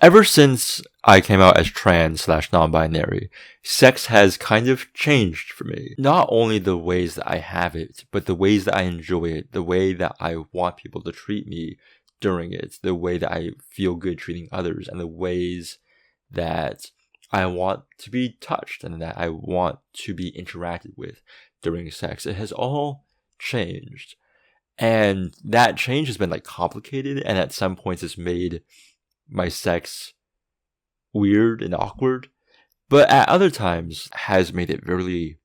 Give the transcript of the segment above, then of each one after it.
Ever since I came out as trans/non-binary, sex has kind of changed for me. Not only the ways that I have it, but the ways that I enjoy it, the way that I want people to treat me during it, the way that I feel good treating others, and the ways that I want to be touched and that I want to be interacted with during sex. It has all changed. And that change has been like complicated, and at some points it's made my sex weird and awkward, but at other times has made it really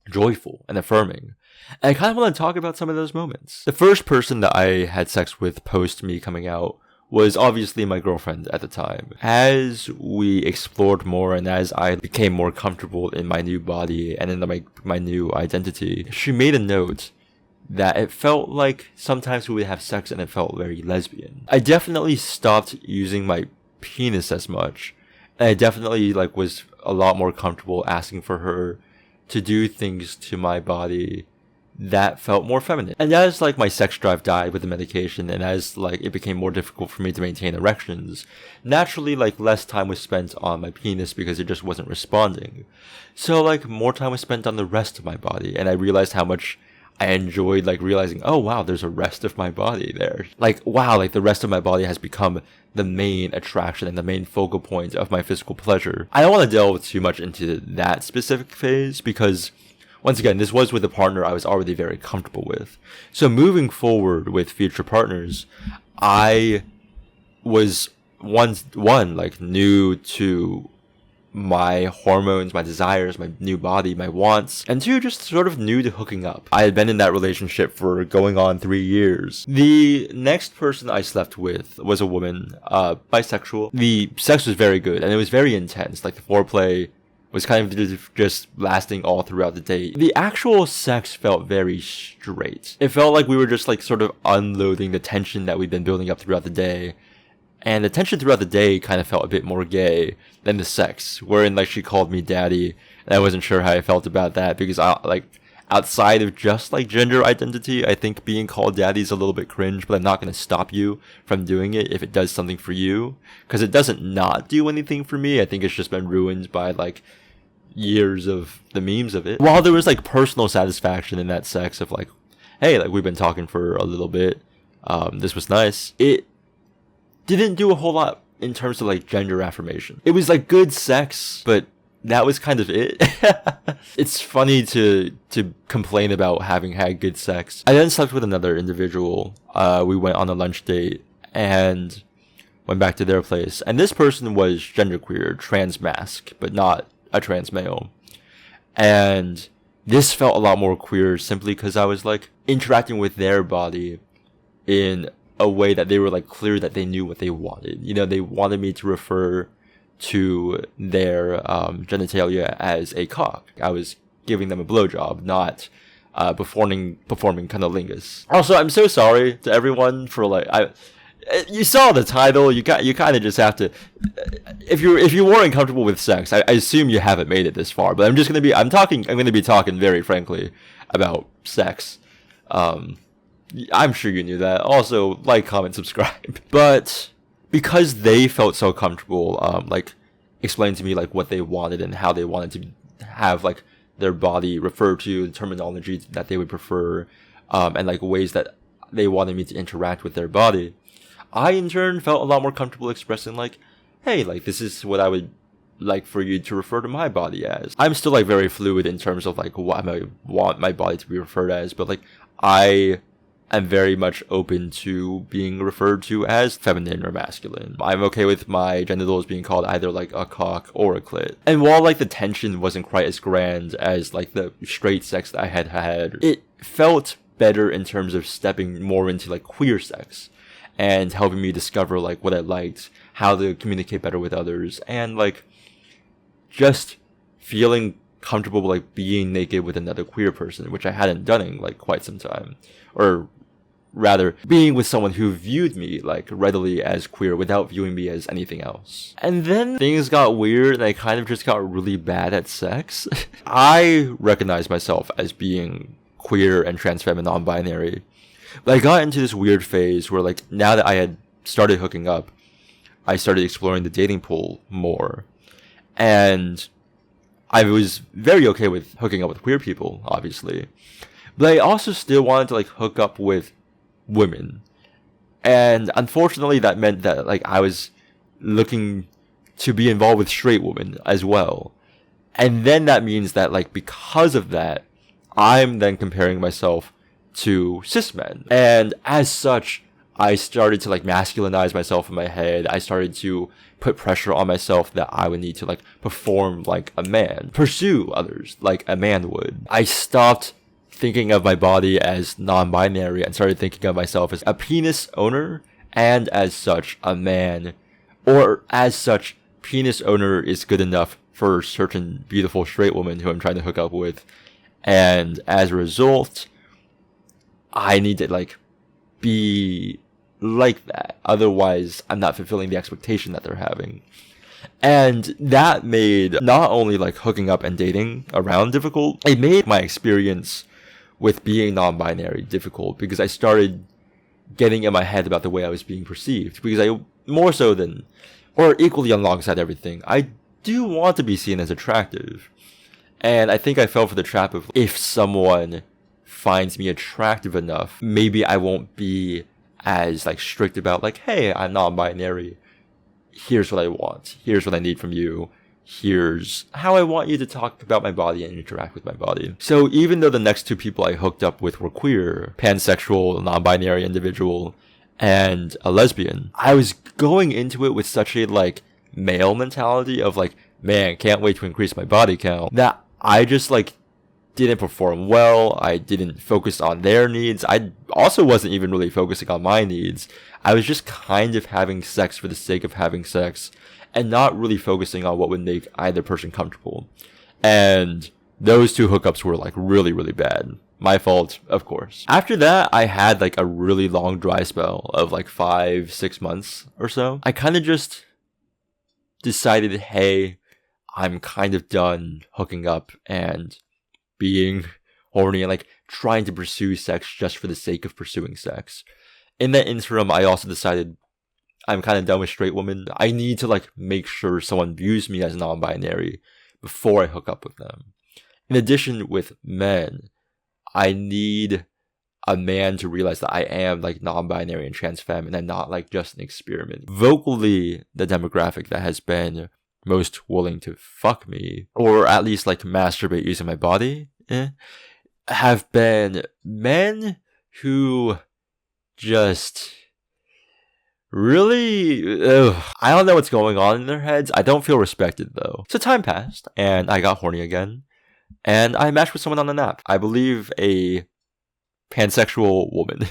joyful and affirming. And I kind of want to talk about some of those moments. The first person that I had sex with post me coming out was obviously my girlfriend at the time. As we explored more and as I became more comfortable in my new body and in my new identity, she made a note that it felt like sometimes we would have sex and it felt very lesbian. I definitely stopped using my penis as much, and I definitely was a lot more comfortable asking for her to do things to my body that felt more feminine. And as my sex drive died with the medication, and as it became more difficult for me to maintain erections, naturally less time was spent on my penis because it just wasn't responding. So more time was spent on the rest of my body, and I realized how much I enjoyed realizing, oh wow, there's a rest of my body there. Wow, the rest of my body has become the main attraction and the main focal point of my physical pleasure. I don't want to delve too much into that specific phase because, once again, this was with a partner I was already very comfortable with. So moving forward with future partners, I was one new to my hormones, my desires, my new body, my wants, and two, just sort of new to hooking up. I had been in that relationship for going on 3 years. The next person I slept with was a woman, bisexual. The sex was very good, and it was very intense. The foreplay was kind of just lasting all throughout the day. The actual sex felt very straight. It felt like we were just sort of unloading the tension that we'd been building up throughout the day. And the tension throughout the day kind of felt a bit more gay than the sex, wherein she called me daddy, and I wasn't sure how I felt about that because outside of just gender identity, I think being called daddy is a little bit cringe, but I'm not going to stop you from doing it if it does something for you, because it doesn't not do anything for me. I think it's just been ruined by years of the memes of it. While there was personal satisfaction in that sex of hey, we've been talking for a little bit, this was nice, it didn't do a whole lot in terms of gender affirmation. It was good sex, but that was kind of it. It's funny to complain about having had good sex. I then slept with another individual. We went on a lunch date and went back to their place. And this person was genderqueer, trans masc, but not a trans male. And this felt a lot more queer simply because I was interacting with their body in a way that they were clear that they knew what they wanted. They wanted me to refer to their genitalia as a cock. I was giving them a blowjob, not performing cunnilingus. Also, I'm so sorry to everyone for you saw the title. You kind of just have to. If you weren't comfortable with sex, I assume you haven't made it this far. But I'm gonna be talking very frankly about sex. I'm sure you knew that. Also, comment, subscribe. But because they felt so comfortable, explaining to me what they wanted and how they wanted to have their body referred to, the terminology that they would prefer, and ways that they wanted me to interact with their body, I in turn felt a lot more comfortable expressing hey, this is what I would like for you to refer to my body as. I'm still very fluid in terms of what I want my body to be referred as, but I am very much open to being referred to as feminine or masculine. I'm okay with my genitals being called either a cock or a clit. And while the tension wasn't quite as grand as the straight sex that I had, it felt better in terms of stepping more into queer sex and helping me discover what I liked, how to communicate better with others, and just feeling comfortable being naked with another queer person, which I hadn't done in quite some time. Or rather, being with someone who viewed me readily as queer without viewing me as anything else. And then things got weird and I kind of just got really bad at sex. I recognize myself as being queer and trans femme and non-binary, but I got into this weird phase where now that I had started hooking up, I started exploring the dating pool more. And I was very okay with hooking up with queer people, obviously. But I also still wanted to like hook up with women. And unfortunately that meant that like I was looking to be involved with straight women as well. And then that means that like because of that, I'm then comparing myself to cis men. And as such, I started to like masculinize myself in my head. I started to put pressure on myself that I would need to like perform like a man, pursue others like a man would. I stopped thinking of my body as non-binary and started thinking of myself as a penis owner, and as such a man, or as such penis owner is good enough for certain beautiful straight women who I'm trying to hook up with. And as a result, I need to like be like that. Otherwise, I'm not fulfilling the expectation that they're having. And that made not only like hooking up and dating around difficult, it made my experience with being non-binary difficult, because I started getting in my head about the way I was being perceived. Because I, more so than, or equally alongside everything, I do want to be seen as attractive. And I think I fell for the trap of, if someone finds me attractive enough, maybe I won't be as like strict about like, hey, I'm non-binary. Here's what I want. Here's what I need from you. Here's how I want you to talk about my body and interact with my body. So even though the next two people I hooked up with were queer, pansexual, non-binary individual, and a lesbian, I was going into it with such a like male mentality of like, man, can't wait to increase my body count, that I just like didn't perform well. I didn't focus on their needs. I also wasn't even really focusing on my needs. I was just kind of having sex for the sake of having sex and not really focusing on what would make either person comfortable. And those two hookups were like really, really bad. My fault, of course. After that, I had like a really long dry spell of like 5-6 months or so. I kind of just decided, hey, I'm kind of done hooking up and being horny and like trying to pursue sex just for the sake of pursuing sex. In that interim, I also decided I'm kind of done with straight women. I need to like make sure someone views me as non-binary before I hook up with them. In addition, with men, I need a man to realize that I am like non-binary and trans femme and I'm not like just an experiment. Vocally, the demographic that has been most willing to fuck me, or at least like to masturbate using my body, have been men who just really, I don't know what's going on in their heads. I don't feel respected though. So time passed and I got horny again, and I matched with someone on an app. I believe a pansexual woman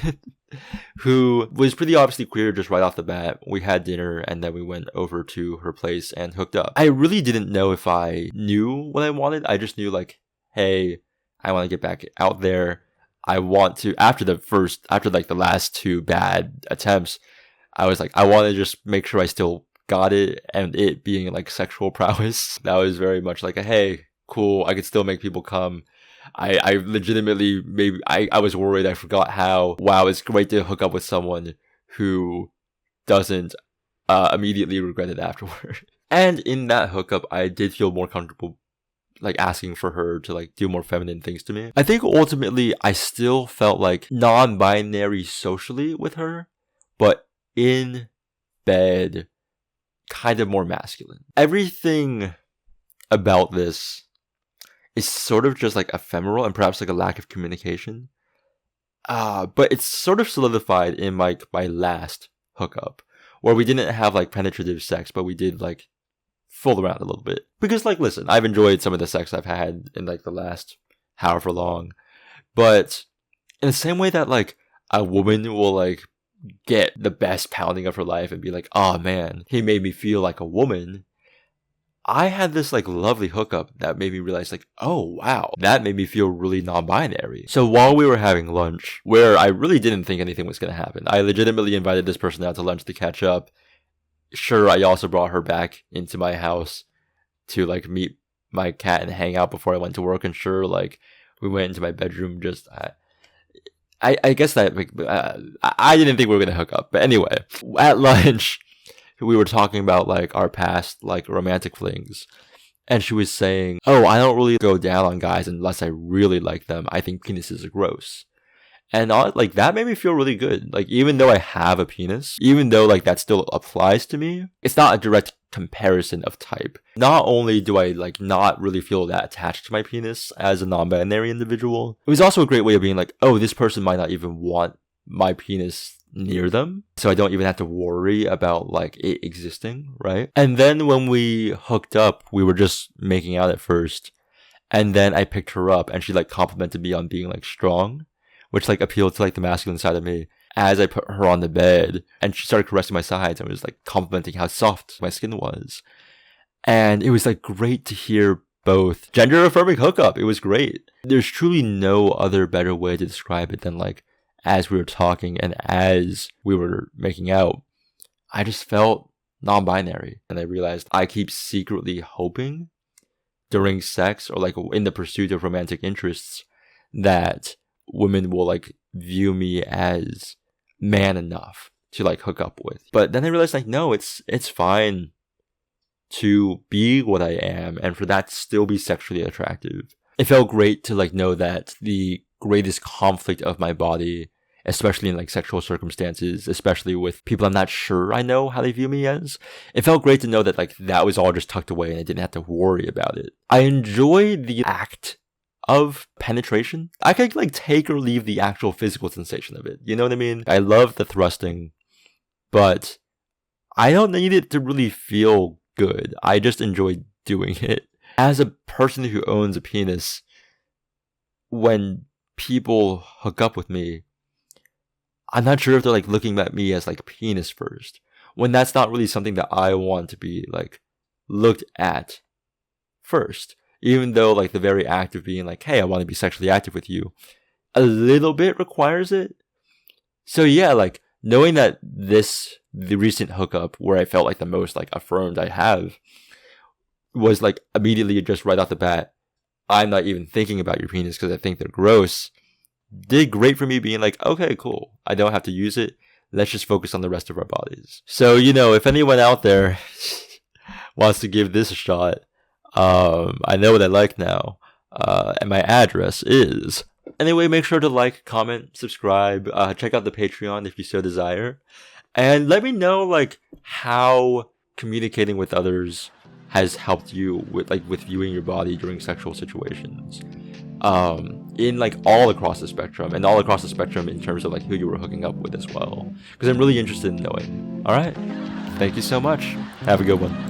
who was pretty obviously queer just right off the bat. We had dinner and then we went over to her place and hooked up. I really didn't know if I knew what I wanted. I just knew like, hey, I want to get back out there. I want to, after like the last two bad attempts, I was like, I want to just make sure I still got it, and it being like sexual prowess. That was very much like a, hey, cool, I could still make people come. I legitimately, maybe I was worried. I forgot how, wow, it's great to hook up with someone who doesn't immediately regret it afterward. And in that hookup, I did feel more comfortable like asking for her to like do more feminine things to me. I think ultimately I still felt like non-binary socially with her, but in bed, kind of more masculine. Everything about this is sort of just like ephemeral and perhaps like a lack of communication. But it's sort of solidified in my last hookup, where we didn't have like penetrative sex, but we did like fool around a little bit. Because like, listen, I've enjoyed some of the sex I've had in like the last however long, but in the same way that like a woman will like get the best pounding of her life and be like, oh man, he made me feel like a woman, I had this like lovely hookup that made me realize like, oh wow, that made me feel really non-binary. So while we were having lunch, where I really didn't think anything was going to happen, I legitimately invited this person out to lunch to catch up. Sure, I also brought her back into my house to like meet my cat and hang out before I went to work. And sure, like we went into my bedroom. Just I guess that like, I didn't think we were gonna hook up, but anyway, at lunch we were talking about like our past like romantic flings. And she was saying, oh, I don't really go down on guys unless I really like them. I think penises are gross. And like that made me feel really good. Like even though I have a penis, even though like that still applies to me, it's not a direct comparison of type. Not only do I like not really feel that attached to my penis as a non-binary individual, it was also a great way of being like, oh, this person might not even want my penis near them, so I don't even have to worry about like it existing, right? And then when we hooked up, we were just making out at first, and then I picked her up and she like complimented me on being like strong, which like appealed to like the masculine side of me. As I put her on the bed and she started caressing my sides and was like complimenting how soft my skin was, and it was like great to hear both gender affirming hookup. It was great. There's truly no other better way to describe it than like, as we were talking and as we were making out, I just felt non-binary. And I realized I keep secretly hoping during sex or like in the pursuit of romantic interests that women will like view me as man enough to like hook up with. But then I realized like, no, it's fine to be what I am and for that to still be sexually attractive. It felt great to like know that the greatest conflict of my body, especially in like sexual circumstances, especially with people I'm not sure I know how they view me as, it felt great to know that like that was all just tucked away and I didn't have to worry about it. I enjoy the act of penetration. I could like take or leave the actual physical sensation of it. You know what I mean? I love the thrusting, but I don't need it to really feel good. I just enjoy doing it. As a person who owns a penis, when people hook up with me, I'm not sure if they're like looking at me as like penis first, when that's not really something that I want to be like looked at first. Even though like the very act of being like, hey, I want to be sexually active with you, a little bit requires it. So yeah, like knowing that the recent hookup where I felt like the most like affirmed I have was like immediately just right off the bat, I'm not even thinking about your penis because I think they're gross, did great for me being like, okay, cool. I don't have to use it. Let's just focus on the rest of our bodies. So, you know, if anyone out there wants to give this a shot, I know what I like now. And my address is... Anyway, make sure to like, comment, subscribe, check out the Patreon if you so desire. And let me know, like, how communicating with others has helped you with viewing your body during sexual situations. In like all across the spectrum, and all across the spectrum in terms of like who you were hooking up with as well. Because I'm really interested in knowing. Alright? Thank you so much. Have a good one.